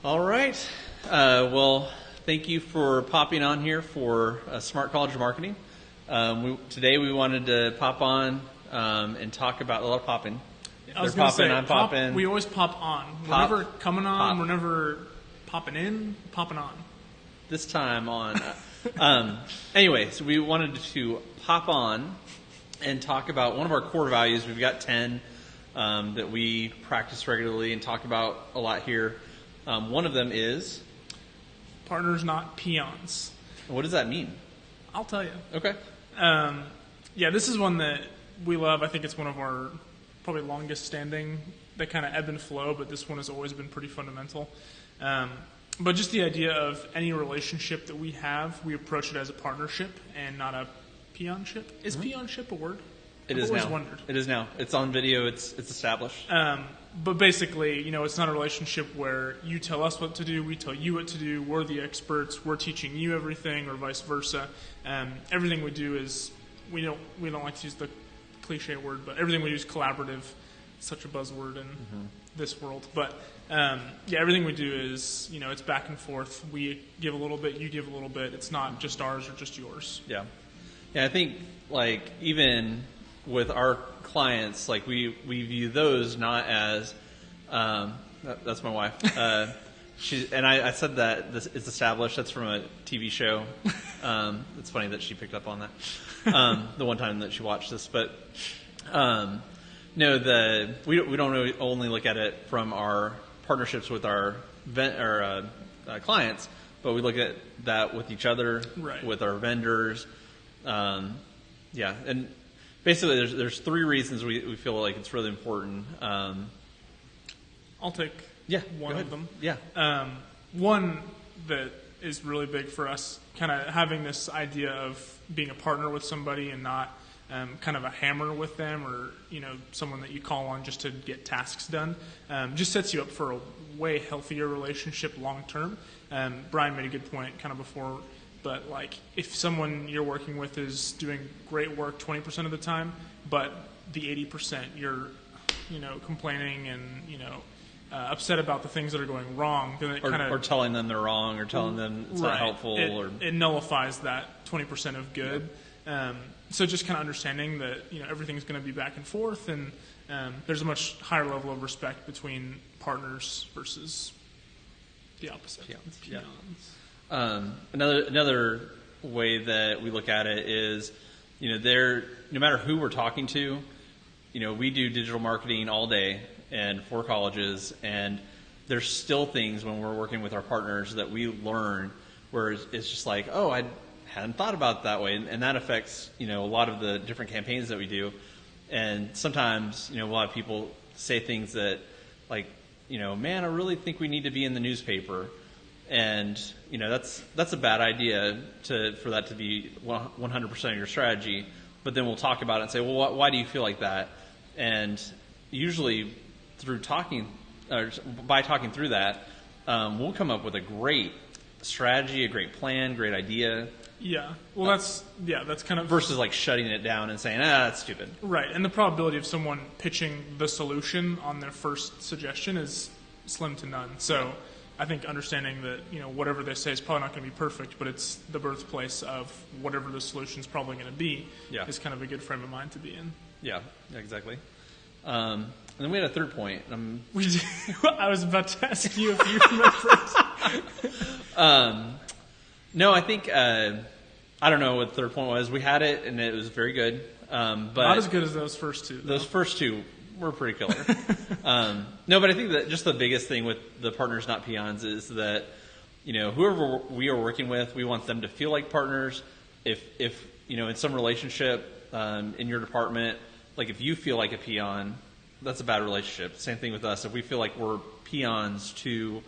All right. Well, thank you for popping on here for Smart College Marketing. Today we wanted to pop on and talk about a lot of popping. I was going to say, I'm popping. We always pop on. We're never coming on. We're never popping in, popping on. This time on. Anyway, so we wanted to pop on and talk about one of our core values. We've got 10 that we practice regularly and talk about a lot here. One of them is? Partners, not peons. What does that mean? I'll tell you. Okay. This is one that we love. I think it's one of our probably longest standing. They kind of ebb and flow, but this one has always been pretty fundamental. But just the idea of any relationship that we have, we approach it as a partnership and not a peonship. Is peonship a word? I've always wondered. It is now. It's on video. It's established. But basically, it's not a relationship where you tell us what to do, we tell you what to do, we're the experts, we're teaching you everything, or vice versa. Everything we do is, we don't like to use the cliche word, but everything we do is collaborative. It's such a buzzword in this world. But everything we do is, it's back and forth. We give a little bit, you give a little bit. It's not just ours or just yours. Yeah. Yeah, I think, even with our clients, we view those not as that's my wife. I said that it's established. That's from a TV show. It's funny that she picked up on that the one time that she watched this. But we don't really only look at it from our partnerships with our clients, but we look at that with each other, right, with our vendors. And basically, there's three reasons we feel like it's really important. I'll take one of them. Yeah. One that is really big for us, kind of having this idea of being a partner with somebody and not kind of a hammer with them, or someone that you call on just to get tasks done, just sets you up for a way healthier relationship long term. Brian made a good point kind of before. But if someone you're working with is doing great work 20% of the time, but the 80% you're, complaining and, upset about the things that are going wrong, then it kind of... Or telling them they're wrong, or telling them it's not helpful. It nullifies that 20% of good. Yep. So just kind of understanding that, everything's going to be back and forth, and there's a much higher level of respect between partners versus the opposite. Peons. Yeah. Another way that we look at it is, no matter who we're talking to, we do digital marketing all day and for colleges, and there's still things when we're working with our partners that we learn where it's just like, oh, I hadn't thought about it that way, and that affects, a lot of the different campaigns that we do. And sometimes, a lot of people say things that man, I really think we need to be in the newspaper. And that's a bad idea for that to be 100% of your strategy. But then we'll talk about it and say, well, why do you feel like that? And usually by talking through that, we'll come up with a great strategy, a great plan, great idea. Yeah. Well, that's kind of versus shutting it down and saying, that's stupid. Right. And the probability of someone pitching the solution on their first suggestion is slim to none. So I think understanding that, whatever they say is probably not going to be perfect, but it's the birthplace of whatever the solution is probably going to be, is kind of a good frame of mind to be in. Yeah, exactly. And then we had a third point. I was about to ask you if you remember. No, I think, I don't know what the third point was. We had it, and it was very good. But not as good as those first two, though. Those first two were pretty killer. No, but I think that just the biggest thing with the partners, not peons, is that, whoever we are working with, we want them to feel like partners. If in some relationship in your department, if you feel like a peon, that's a bad relationship. Same thing with us. If we feel like we're peons to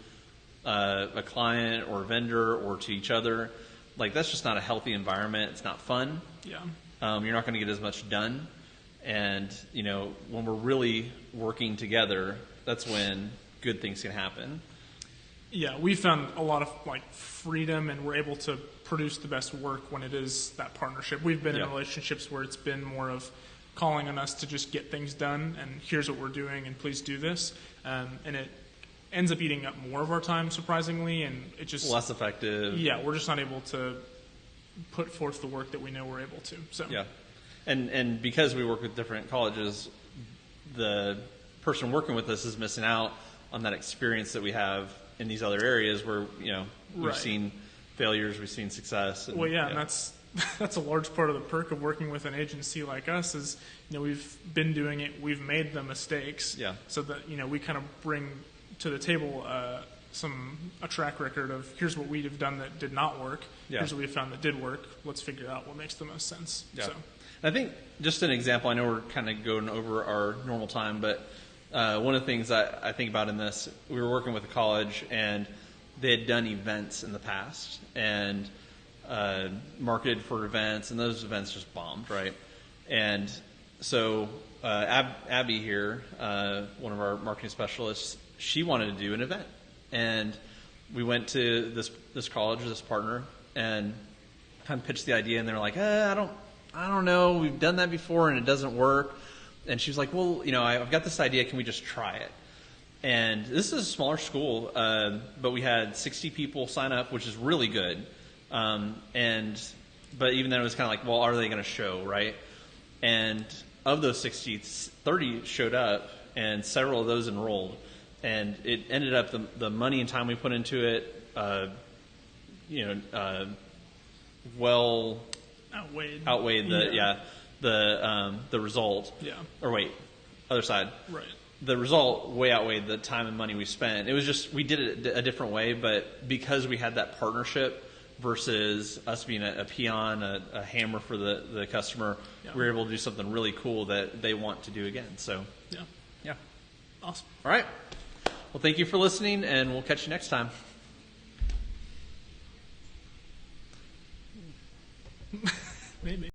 a client or a vendor or to each other, that's just not a healthy environment. It's not fun. Yeah. You're not going to get as much done. And, when we're really working together, that's when good things can happen. Yeah, we found a lot of freedom, and we're able to produce the best work when it is that partnership. We've been in relationships where it's been more of calling on us to just get things done, and here's what we're doing, and please do this. And it ends up eating up more of our time, surprisingly, and it just less effective. Yeah, we're just not able to put forth the work that we know we're able to. So yeah, and because we work with different colleges, the person working with us is missing out on that experience that we have in these other areas where we've seen failures, we've seen success. And that's a large part of the perk of working with an agency like us is we've been doing it, we've made the mistakes, so that we kind of bring to the table a track record of here's what we've done that did not work, here's what we found that did work, let's figure out what makes the most sense. So I think just an example, I know we're kind of going over our normal time, but one of the things I think about in this, we were working with a college and they had done events in the past and marketed for events, and those events just bombed, right? And so Abby here, one of our marketing specialists, she wanted to do an event. And we went to this college, this partner, and kind of pitched the idea, and they were like, I don't know, we've done that before and it doesn't work. And she was like, well, I've got this idea, can we just try it? And this is a smaller school, but we had 60 people sign up, which is really good. But even then it was kind of like, well, are they going to show, right? And of those 60, 30 showed up, and several of those enrolled. And it ended up the money and time we put into it, well outweighed the result. Yeah. Or wait, other side. Right. The result way outweighed the time and money we spent. It was just we did it a different way, but because we had that partnership versus us being a peon, a hammer for the customer, we were able to do something really cool that they want to do again. So yeah. Awesome. All right. Well, thank you for listening, and we'll catch you next time. Maybe.